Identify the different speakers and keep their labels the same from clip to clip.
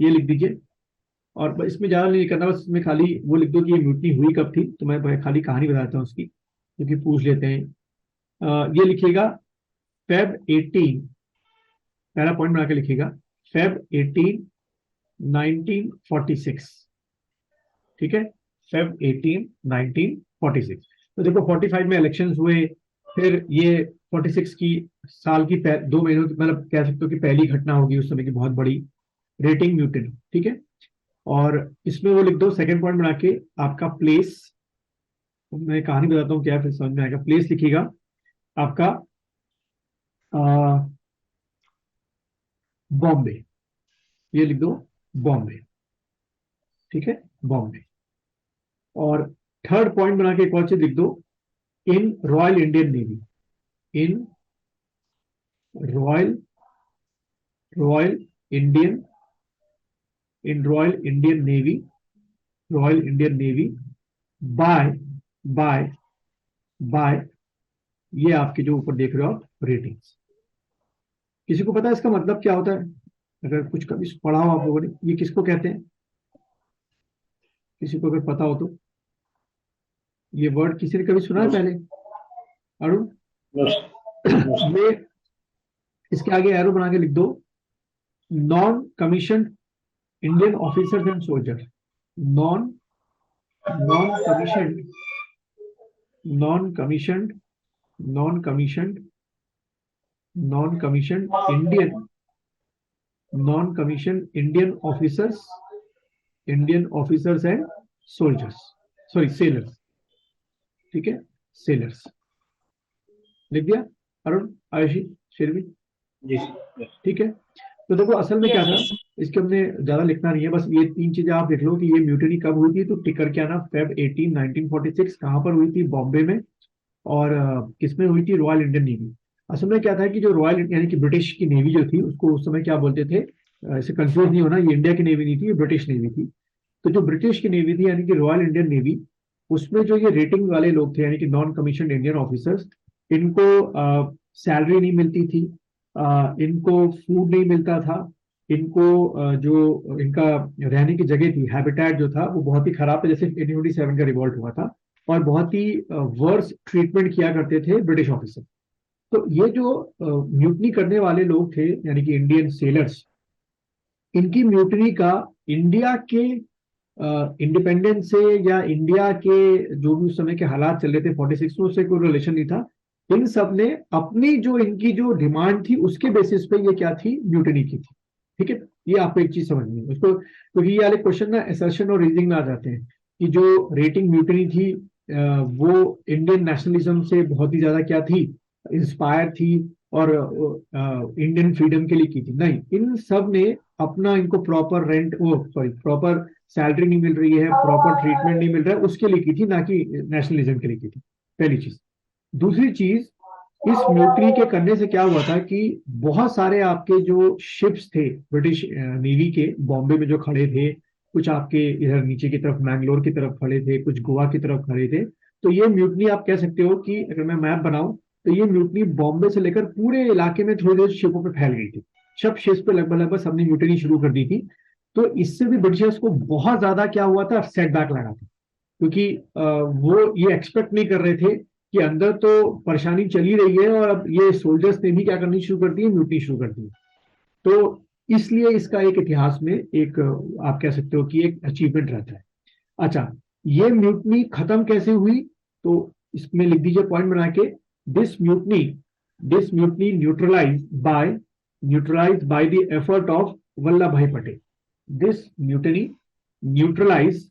Speaker 1: ये लिख दीजिए। और इसमें ज्यादा नहीं करना, बस इसमें खाली वो लिख दो कि ये म्यूटनी हुई कब थी, तो मैं खाली कहानी बताता हूँ उसकी, क्योंकि पूछ लेते हैं। ये लिखिएगा Feb 18, पहला पॉइंट बना के लिखिएगा, Feb 18 1946। ठीक है, Feb 18 1946। तो देखो 45 में इलेक्शंस हुए, फिर ये 46 की साल की 2 महीनों की, मतलब कह सकते हो कि पहली घटना होगी उस समय की बहुत बड़ी, रेटिंग म्यूटेनी। ठीक है, और इसमें वो लिख दो सेकंड पॉइंट बना के, आपका प्लेस, मैं कहानी बताता हूँ क्या, फिर समझ में आएगा। प्लेस लिखिएगा आपका बॉम्बे, ये लिख दो बॉम्बे। ठीक है, बॉम्बे। और थर्ड पॉइंट बना के एक और चीज लिख दो, in Royal Indian Navy, in Royal Royal Indian in Royal Indian Navy, Royal Indian Navy bye bye bye, ये आपके जो ऊपर देख रहे हो आप रेटिंग्स। किसी को पता है इसका मतलब क्या होता है? अगर कुछ कभी पढ़ा हो आप लोगों ने, ये किसको कहते हैं? किसी को अगर पता हो तो, ये वर्ड किसी ने कभी सुना है पहले? अरुण? ये इसके आगे एरो बना के लिख दो, non commission Indian officers and soldier, non non commission non commission non commission non commission Indian non commission Indian officers and soldiers, sorry sellers. ठीक है, सेलर्स लिख दिया अरुण, आयुषी, शेरवी?
Speaker 2: जी।
Speaker 1: ठीक है, तो देखो असल में क्या
Speaker 3: यस
Speaker 1: था,
Speaker 3: यस।
Speaker 1: इसके हमने ज्यादा लिखना नहीं है, बस ये तीन चीजें आप देख लो कि ये म्यूटनी कब हुई थी, तो टिकर क्या ना, Feb 18 1946, कहाँ पर हुई थी? बॉम्बे में। और किसमें हुई थी? Royal Indian navy. असल में क्या था कि जो रॉयल यानी कि ब्रिटिश की नेवी जो थी, उसको उस समय क्या बोलते थे, इसे कंफ्यूज नहीं होना, ये इंडिया की नेवी नहीं थी, ये ब्रिटिश नेवी थी। तो जो ब्रिटिश की नेवी थी यानी कि रॉयल इंडियन नेवी, उसमें जो ये रेटिंग वाले लोग थे यानी कि नॉन कमीशन इंडियन ऑफिसर्स, इनको सैलरी नहीं मिलती थी, इनको फूड नहीं मिलता था, इनको जो इनका रहने की जगह थी, हैबिटेट जो था वो बहुत ही खराब था, जैसे 1847 का रिवॉल्ट हुआ था, और बहुत ही वर्स ट्रीटमेंट किया करते थे ब्रिटिश ऑफिसर। तो ये जो म्यूटनी करने वाले लोग थे यानी कि इंडियन सेलर्स, इनकी म्यूटनी का इंडिया के इंडिपेंडेंस से या इंडिया के जो भी उस समय के हालात चल रहे थे 46 में, उससे कोई रिलेशन नहीं था। इन सब ने अपनी जो इनकी जो डिमांड थी उसके बेसिस पे ये क्या थी, म्यूटनी की थी। ठीक है, ये आपको एक चीज समझनी है उसको, क्योंकि ये वाले क्वेश्चन ना असर्शन और रीजनिंग में आ जाते हैं कि जो रेटिंग म्यूटनी थी वो इंडियन नेशनलिज्म से बहुत ही ज्यादा क्या थी, इंस्पायर थी, और इंडियन फ्रीडम के लिए की थी। नहीं, इन सब ने अपना, इनको प्रॉपर रेंट, वो सॉरी प्रॉपर सैलरी नहीं मिल रही है, प्रॉपर ट्रीटमेंट नहीं मिल रहा है, उसके लिए की थी, ना कि नेशनलिज्म के लिए की थी। पहली चीज। दूसरी चीज, इस म्यूटनी के करने से क्या हुआ था कि बहुत सारे आपके जो शिप्स थे ब्रिटिश नेवी के, बॉम्बे में जो खड़े थे, कुछ आपके इधर नीचे की तरफ मैंगलोर की तरफ खड़े थे, कुछ गोवा की तरफ खड़े थे। तो ये म्यूटनी आप कह सकते हो कि अगर मैं मैप बनाऊं, तो ये म्यूटनी बॉम्बे से लेकर पूरे इलाके में थोड़ी देर शिपों पर फैल गई थी। सब शिप्स पे लगभग लगभग सबने म्यूटनी शुरू कर दी थी। तो इससे भी ब्रिटिशर्स को बहुत ज्यादा क्या हुआ था, सेटबैक लगा था, क्योंकि वो ये एक्सपेक्ट नहीं कर रहे थे कि अंदर तो परेशानी चली रही है और अब ये सोल्जर्स ने भी क्या करनी शुरू कर दी है, म्यूटनी शुरू कर दी है। तो इसलिए इसका एक इतिहास में एक आप कह सकते हो कि एक अचीवमेंट रहता है। अच्छा, ये म्यूटनी खत्म कैसे हुई? तो इसमें लिख दीजिए पॉइंट बना के, this mutiny this mutiny neutralise by the effort of Vallabh भाई Patel. This mutiny neutralize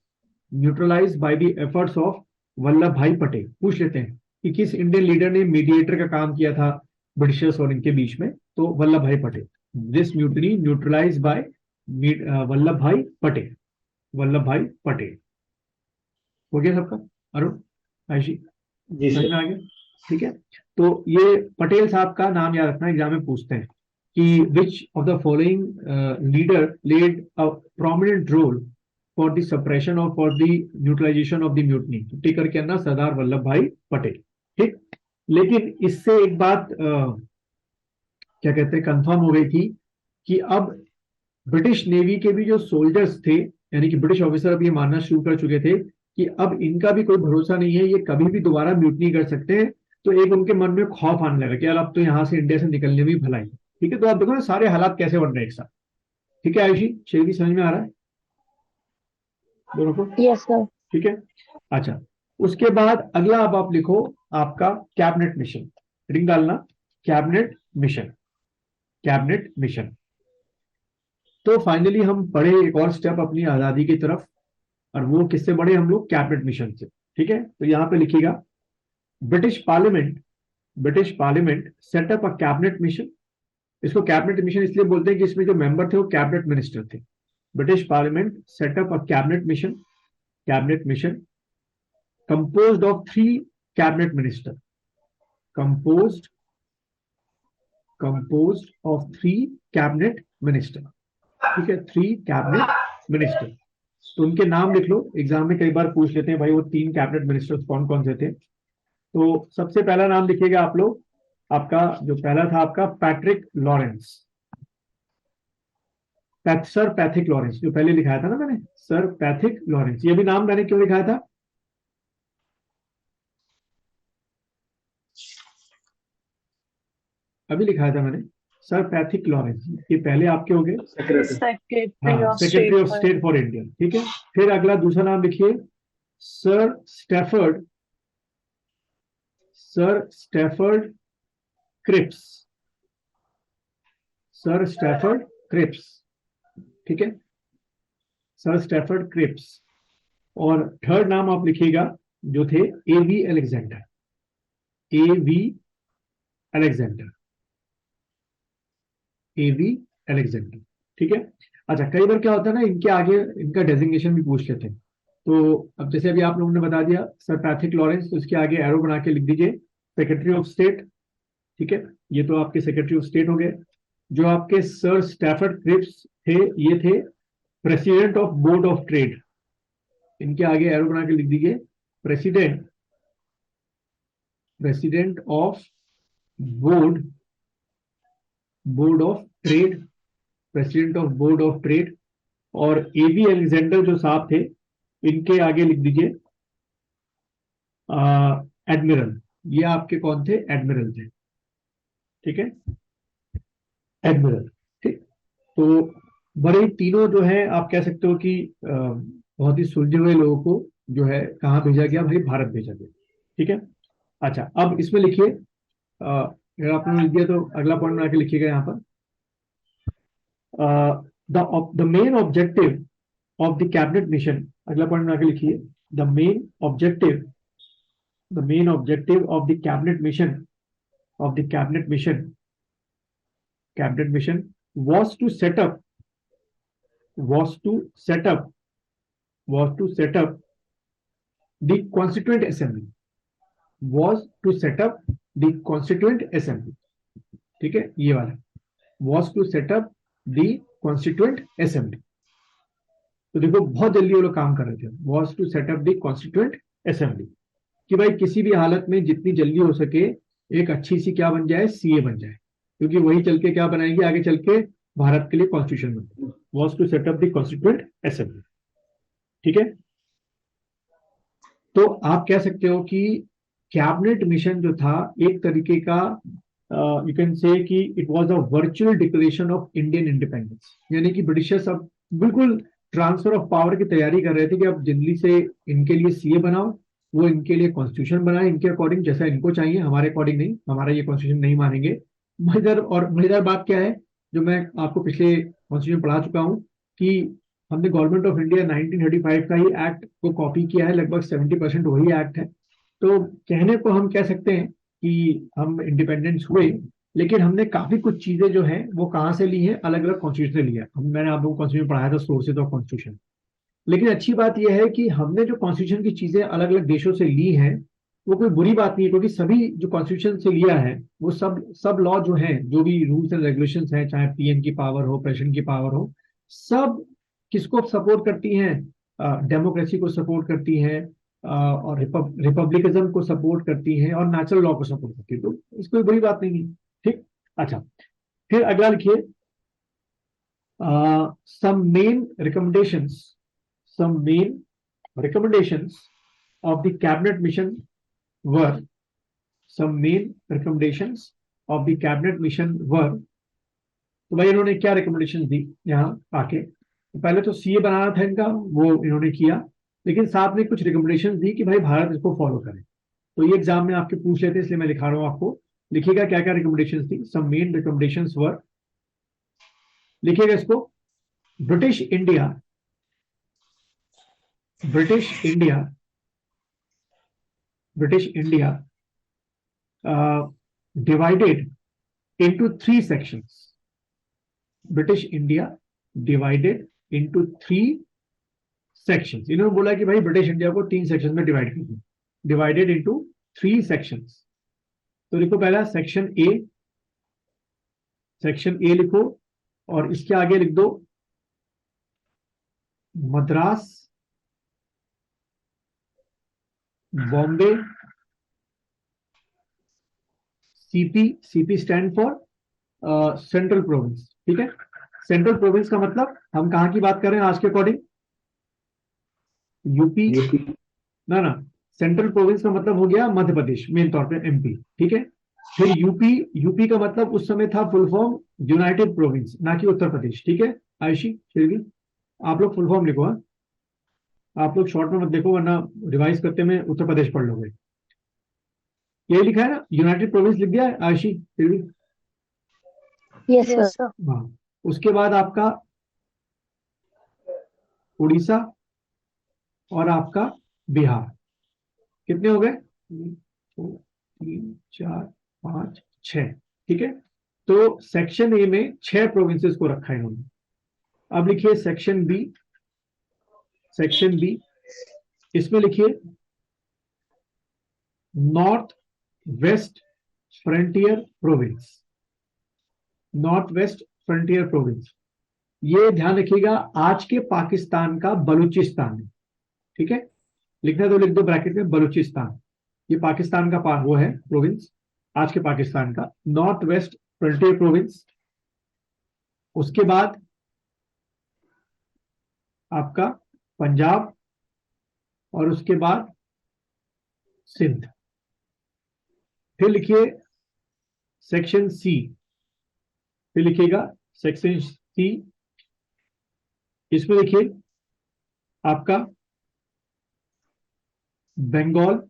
Speaker 1: neutralize by the efforts of Vallabh भाई पटेल। पूछ लेते हैं कि किस इंडियन लीडर ने मीडिएटर का काम किया था ब्रिटिशर्स और इनके बीच में? तो वल्लभ भाई Patel. This mutiny neutralise by Vallabh भाई पटेल, वल्लभ भाई पटेल। हो गया सबका? अरुण, आयशी,
Speaker 2: जी
Speaker 1: समझ में
Speaker 2: सर।
Speaker 1: आ गया? ठीक है, तो ये पटेल साहब का नाम याद रखना, एग्जाम में पूछते हैं कि which of the following leader played a prominent role for the suppression और for the neutralization of the mutiny? तो टिकर के अंदर सरदार वल्लभ भाई पटेल। ठीक, लेकिन इससे एक बात क्या कहते हैं, कंफर्म हो गई थी कि अब ब्रिटिश नेवी के भी जो सोल्जर्स थे, यानी कि ब्रिटिश ऑफिसर अब ये मानना शुरू कर चुके थे कि अब इनका भी कोई भरोसा नहीं है, ये कभी भी दोबारा म्यूटनी कर सकते हैं। तो एक उनके मन में खौफ आने लगा कि यार अब तो यहाँ से, इंडिया से निकलने में भी भलाई है। ठीक है, तो आप देखो ना सारे हालात कैसे बन रहे हैं एक साथ। ठीक है आयुषी, शेर भी समझ में आ रहा है दोनों को?
Speaker 2: Yes sir.
Speaker 1: ठीक है। अच्छा, उसके बाद अगला अब आप लिखो आपका कैबिनेट मिशन। रिंग डालना, कैबिनेट मिशन, कैबिनेट मिशन। तो फाइनली हम बढ़े एक और स्टेप अपनी आजादी की तरफ, और वो किससे बढ़े हम लोग? कैबिनेट मिशन से। ठीक है, तो यहां पे लिखिएगा, British parliament, British parliament setup अ कैबिनेट मिशन। इसको कैबिनेट मिशन इसलिए बोलते हैं कि इसमें जो मेंबर थे वो कैबिनेट मिनिस्टर थे। British parliament setup a cabinet mission, cabinet mission composed of three cabinet minister, composed, composed of three cabinet minister. ठीक है, थ्री कैबिनेट मिनिस्टर। तो उनके नाम लिख लो, एग्जाम में कई बार पूछ लेते हैं भाई वो तीन कैबिनेट मिनिस्टर्स कौन कौन से थे। तो सबसे पहला नाम लिखिएगा आप लोग, आपका जो पहला था आपका Patrick Lawrence, sir Pethick Lawrence, जो पहले लिखाया था ना मैंने, सर पैथिक लॉरेंस। ये भी नाम मैंने क्यों लिखाया था? अभी लिखाया था मैंने, सर पैथिक लॉरेंस, ये पहले आपके हो गए सेक्रेटरी।
Speaker 2: सेक्रेटरी
Speaker 1: हाँ,
Speaker 2: of
Speaker 1: secretary
Speaker 2: state
Speaker 1: of
Speaker 2: for.
Speaker 1: State for India. ठीक है, फिर अगला दूसरा नाम लिखिए, sir Stafford, sir Stafford Cripps, sir Stafford Cripps. ठीक है, सर स्टैफर्ड क्रिप्स। और थर्ड नाम आप लिखिएगा जो थे, A V Alexander, A V Alexander, A V Alexander. ठीक है। अच्छा, कई बार क्या होता है ना, इनके आगे इनका डेजिग्नेशन भी पूछ लेते हैं। तो अब जैसे अभी आप लोगों ने बता दिया सर पैथिक लॉरेंस, तो इसके आगे एरो बना के लिख दीजिए सेक्रेटरी ऑफ स्टेट। ठीक है, ये तो आपके सेक्रेटरी ऑफ स्टेट हो गए। जो आपके सर स्टैफर्ड क्रिप्स थे, ये थे president of board of trade. इनके आगे एरो बना के लिख दीजिए president, president of board, board of trade, president of board of trade. और एवी अलेक्जेंडर जो साहब थे, इनके आगे लिख दीजिए एडमिरल। ये आपके कौन थे? एडमिरल थे। ठीक है, एडमिरल। ठीक। तो बड़े तीनों जो है आप कह सकते हो कि बहुत ही सुलझे हुए लोगों को जो है कहाँ भेजा गया भाई? भारत भेजा गया। ठीक है। अच्छा, अब इसमें लिखिए, अगर आपने लिख दिया तो अगला पॉइंट बना के लिखिएगा यहाँ पर, the main objective of the cabinet mission. अगला पॉइंट बना के लिखिए, the main objective, the main objective of the cabinet mission, of the cabinet mission was to set up, was to set up, was to set up the constituent assembly, was to set up the constituent assembly। ठीक है, ये वाला was to set up the constituent assembly। तो देखो बहुत जल्दी वो लोग काम कर रहे थे, was to set up the constituent assembly, कि भाई किसी भी हालत में जितनी जल्दी हो सके एक अच्छी सी क्या बन जाए? सीए बन जाए, क्योंकि वही चल के क्या बनाएंगे आगे चल के? भारत के लिए कॉन्स्टिट्यूशन बनेगी। Was to set up the constituent assembly. ठीक है, तो आप कह सकते हो कि कैबिनेट मिशन जो था एक तरीके का, यू कैन से कि it was a virtual declaration of Indian independence. यानी कि ब्रिटिशर्स अब बिल्कुल ट्रांसफर ऑफ पावर की तैयारी कर रहे थे कि अब जल्दी से इनके लिए सीए बनाओ, वो इनके लिए कॉन्स्टिट्यूशन बनाए इनके अकॉर्डिंग, जैसा इनको चाहिए, हमारे अकॉर्डिंग नहीं, हमारा ये कॉन्स्टिट्यूशन नहीं मानेंगे। मजेदार और मजेदार बात क्या है, जो मैं आपको पिछले कॉन्स्टिट्यूशन पढ़ा चुका हूँ, कि हमने गवर्नमेंट ऑफ इंडिया 1935 का ही एक्ट को कॉपी किया है, लगभग 70% वही एक्ट है। तो कहने को हम कह सकते हैं कि हम इंडिपेंडेंस हुए, लेकिन हमने काफी कुछ चीजें जो है वो कहाँ से ली है? अलग अलग कॉन्स्टिट्यूशन से लिया। मैंने आप लोगों को कॉन्स्टिट्यूशन पढ़ाया था, सोर्सेज ऑफ कॉन्स्टिट्यूशन। लेकिन अच्छी बात यह है कि हमने जो कॉन्स्टिट्यूशन की चीजें अलग अलग देशों से ली हैं, वो कोई बुरी बात नहीं है, क्योंकि सभी जो कॉन्स्टिट्यूशन से लिया है वो सब सब लॉ जो है, जो भी रूल्स एंड रेगुलेशंस हैं, चाहे पीएम की पावर हो, प्रेसिडेंट की पावर हो, सब किसको सपोर्ट करती हैं? डेमोक्रेसी को सपोर्ट करती हैं, और रिपब्लिकज्म को सपोर्ट करती हैं, और नेचुरल लॉ को सपोर्ट करती है। तो इसको कोई बुरी बात नहीं है। ठीक। अच्छा, फिर अगला लिखिए, some main recommendations, some main recommendations of the cabinet mission were, some main recommendations of the cabinet mission were, तो भाई इन्होंने क्या रिकमेंडेशन दी यहाँ आके, तो पहले तो सीए बनाना था इनका, वो इन्होंने किया, लेकिन साथ में कुछ रिकमेंडेशन दी कि भाई भारत इसको फॉलो करे। तो ये एग्जाम में आपके पूछ लेते हैं, इसलिए मैं लिखा रहा हूँ आपको, लिखिएगा क्या क्या रिकमेंडेशन थी। सम मेन रिकमेंडेशन वर, लिखिएगा इसको, British India, British India, British India divided into three sections, British India divided into three sections। इन्होंने बोला कि भाई ब्रिटिश इंडिया को 3 सेक्शन में डिवाइड कर दो, डिवाइडेड into 3 sections। तो लिखो पहला सेक्शन ए, सेक्शन ए लिखो, और इसके आगे लिख दो Madras, Bombay, CP, CP stand for central province. ठीक है, सेंट्रल प्रोविंस का मतलब हम कहां की बात कर रहे हैं आज के अकॉर्डिंग, यूपी, ना ना, सेंट्रल प्रोविंस का मतलब हो गया मध्य प्रदेश, मेन तौर पे एमपी। ठीक है, फिर यूपी, यूपी का मतलब उस समय था फुल फॉर्म यूनाइटेड प्रोविंस, ना कि उत्तर प्रदेश। ठीक है आयुषी, फिर भी आप लोग फुल फॉर्म लिखो, हाँ? आप लोग शॉर्ट में मत देखो, वरना रिवाइज करते में उत्तर प्रदेश पढ़ लोगे। यही लिखा है ना, यूनाइटेड प्रोविंस लिख दिया है आयुषी, फिर भी?
Speaker 2: Yes sir.
Speaker 1: हाँ, उसके बाद आपका उड़ीसा और आपका बिहार, कितने हो गए, 3 4 5 6। ठीक है, तो सेक्शन ए में 6 प्रोविंसेस को रखा है इन्होंने। अब लिखिए सेक्शन बी, सेक्शन बी, इसमें लिखिए north west frontier province, north west frontier province, ये ध्यान रखिएगा आज के पाकिस्तान का बलूचिस्तान है। ठीक है, लिखना तो लिख दो ब्रैकेट में बलूचिस्तान, ये पाकिस्तान का वो है प्रोविंस, आज के पाकिस्तान का नॉर्थ वेस्ट फ्रंटियर प्रोविंस। उसके बाद आपका पंजाब, और उसके बाद सिंध। फिर लिखिए सेक्शन सी, फिर लिखिएगा सेक्शन सी, इसमें लिखिए आपका बंगाल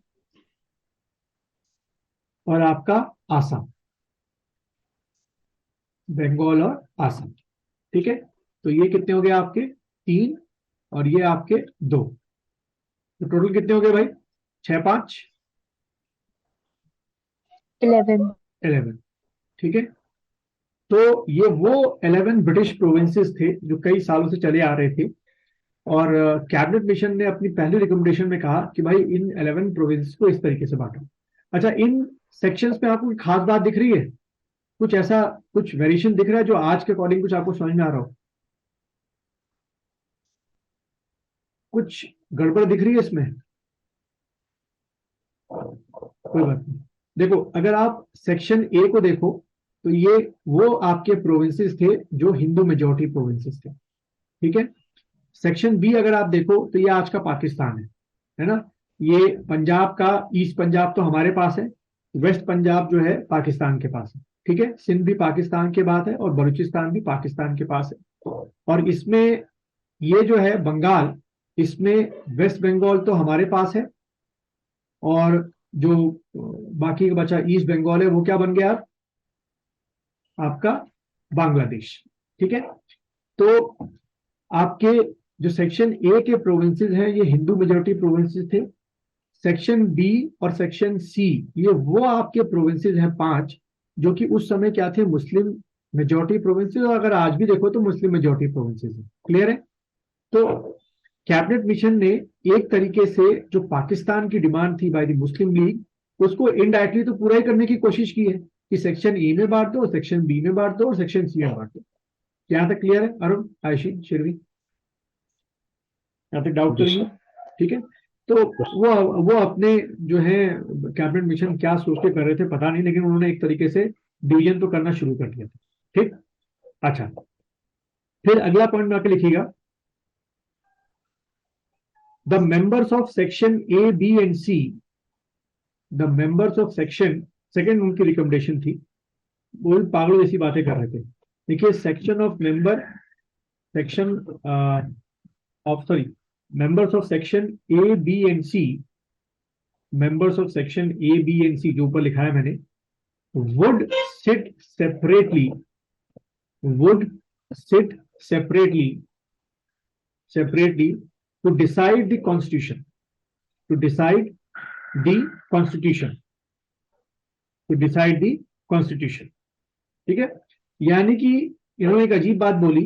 Speaker 1: और आपका आसाम, बंगाल और आसाम। ठीक है, तो ये कितने हो गए आपके 3, और ये आपके 2, तो टोटल कितने हो गए भाई, 6 5 11। ठीक है, तो ये वो 11 ब्रिटिश प्रोविंसेस थे जो कई सालों से चले आ रहे थे, और कैबिनेट मिशन ने अपनी पहली रिकमेंडेशन में कहा कि भाई इन 11 प्रोविंस को इस तरीके से बांटो। अच्छा, इन सेक्शंस में आपको कोई खास बात दिख रही है, कुछ ऐसा कुछ वेरिएशन दिख रहा है जो आज के अकॉर्डिंग कुछ आपको समझ में आ रहा हो, कुछ गड़बड़ दिख रही है इसमें? कोई बात नहीं, देखो अगर आप सेक्शन ए को देखो तो ये वो आपके प्रोविंसेस थे जो हिंदू मेजोरिटी प्रोविंसेस थे। ठीक है, सेक्शन बी अगर आप देखो तो ये आज का पाकिस्तान है ना, ये पंजाब का ईस्ट पंजाब तो हमारे पास है, वेस्ट पंजाब जो है पाकिस्तान के पास है। ठीक है, सिंध भी पाकिस्तान के पास है, और बलूचिस्तान भी पाकिस्तान के पास है। और इसमें ये जो है बंगाल, इसमें वेस्ट बंगाल तो हमारे पास है, और जो बाकी का बचा ईस्ट बंगाल है वो क्या बन गया आपका बांग्लादेश। ठीक है, तो आपके जो सेक्शन ए के प्रोविंसेस हैं ये हिंदू मेजोरिटी प्रोविंसेस थे। सेक्शन बी और सेक्शन सी ये वो आपके प्रोविंसेस हैं 5 जो कि उस समय क्या थे, मुस्लिम मेजोरिटी प्रोविंसेस, और अगर आज भी देखो तो मुस्लिम मेजोरिटी प्रोविंसेस है। क्लियर है? तो कैबिनेट मिशन ने एक तरीके से जो पाकिस्तान की डिमांड थी बाय द मुस्लिम लीग उसको इनडायरेक्टली तो पूरा ही करने की कोशिश की है कि सेक्शन ए में बांट दो, सेक्शन बी में बांट दो, और सेक्शन सी में बांट दो। यहां तक क्लियर है अरुण, आयशी, शिरवी? यहाँ तक डाउट तो नहीं है? ठीक है, तो वो अपने जो है कैबिनेट मिशन क्या सोच के कर रहे थे पता नहीं, लेकिन उन्होंने एक तरीके से डिवीजन तो करना शुरू कर दिया था। ठीक, अच्छा फिर अगला पॉइंट में आके लिखिएगा, the members of section A B and C, the members of section, second उनकी रिकमेंडेशन थी, वो पागलों जैसी बातें कर रहे थे। देखिए, section of member, section of sorry members of section A B and C, members of section A B and C जो ऊपर लिखा है मैंने, would sit separately, would sit separately to decide the constitution, to decide the constitution, to decide the constitution। ठीक है, यानी कि इन्होंने एक अजीब बात बोली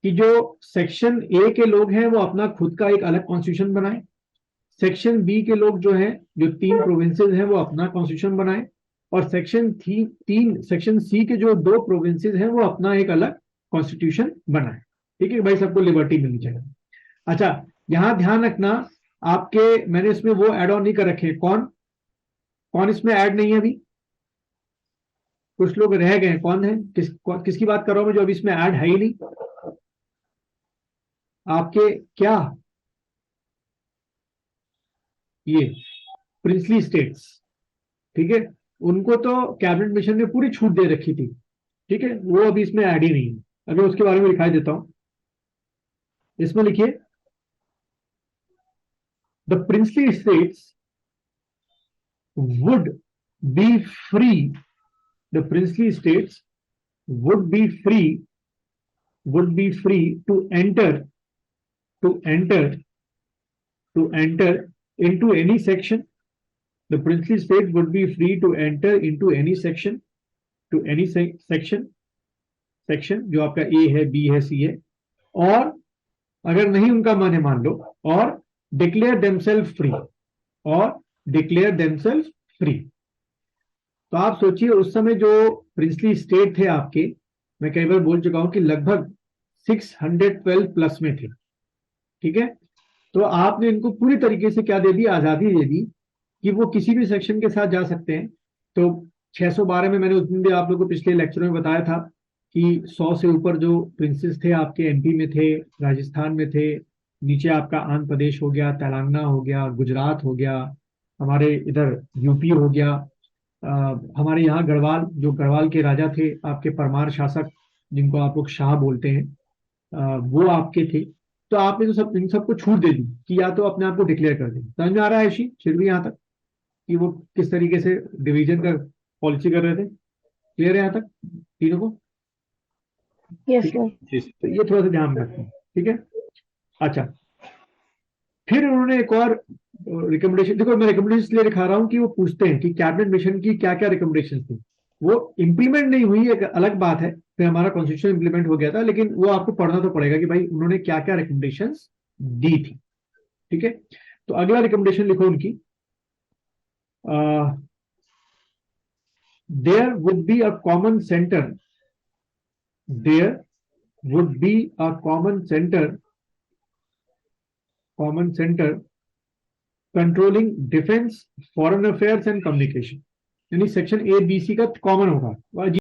Speaker 1: कि जो सेक्शन ए के लोग हैं वो अपना खुद का एक अलग कॉन्स्टिट्यूशन बनाए, सेक्शन बी के लोग जो हैं, जो 3 प्रोविंसेस हैं, वो अपना कॉन्स्टिट्यूशन बनाए, और सेक्शन सी के जो 2 प्रोविंसेस हैं वो अपना एक अलग कॉन्स्टिट्यूशन बनाए। ठीक है भाई, सबको लिबर्टी मिलनी चाहिए। अच्छा, यहां ध्यान रखना, आपके मैंने इसमें वो एड ऑन नहीं कर रखे। कौन कौन इसमें ऐड नहीं है अभी? कुछ लोग रह गए हैं, कौन है? किसकी बात कर रहा हूं मैं जो अभी इसमें ऐड है ही नहीं आपके? क्या ये प्रिंसली स्टेट्स, ठीक है, उनको तो कैबिनेट मिशन ने पूरी छूट दे रखी थी। ठीक है, वो अभी इसमें ऐड ही नहीं है। अगर उसके बारे में दिखाई देता हूं, इसमें लिखिए, the princely states would be free, the princely states would be free to enter into any section. The princely state would be free to enter into any section, section जो आपका ए है, बी है, सी है, और अगर नहीं उनका मन है मान लो, और डिक्लेयर देमसेल्फ फ्री। तो आप सोचिए, उस समय जो प्रिंसली स्टेट थे आपके, मैं कई बार बोल चुका हूं कि लगभग 612 प्लस में थे। ठीक है, तो आपने इनको पूरी तरीके से क्या दे दी? आजादी दे दी कि वो किसी भी सेक्शन के साथ जा सकते हैं। तो 612 में मैंने उस दिन भी आप लोगों को पिछले लेक्चर में बताया था कि 100 से ऊपर जो प्रिंसेस थे आपके एमपी में थे, राजस्थान में थे, नीचे आपका आंध्र प्रदेश हो गया, तेलंगाना हो गया, गुजरात हो गया, हमारे इधर यूपी हो गया, हमारे यहाँ गढ़वाल के राजा थे आपके, परमार शासक जिनको आप लोग शाह बोलते हैं, वो आपके थे। तो आपने तो इन सबको छूट दे दी कि या तो अपने आप को डिक्लेयर कर दें। समझ में आ रहा है ऐसी फिर भी यहाँ तक कि वो किस तरीके से डिवीजन का पॉलिसी कर रहे थे? क्लियर है यहाँ तक तीनों को?
Speaker 2: Yes sir.
Speaker 1: तो ये थोड़ा सा ध्यान रखें। ठीक है, अच्छा, फिर उन्होंने एक और रिकमेंडेशन, देखो मैं रिकमेंडेशन इसलिए दिखा रहा हूं कि वो पूछते हैं कि कैबिनेट मिशन की क्या क्या रिकमेंडेशन थी। वो इंप्लीमेंट नहीं हुई, एक अलग बात है, फिर हमारा कॉन्स्टिट्यूशन इंप्लीमेंट हो गया था, लेकिन वो आपको पढ़ना तो पड़ेगा कि भाई उन्होंने क्या क्या रिकमेंडेशन दी थी। ठीक है, तो अगला रिकमेंडेशन लिखो उनकी, there would be a common centre, there would be a common centre controlling defence, foreign affairs and communication. यानी सेक्शन ए बी सी का कॉमन होगा।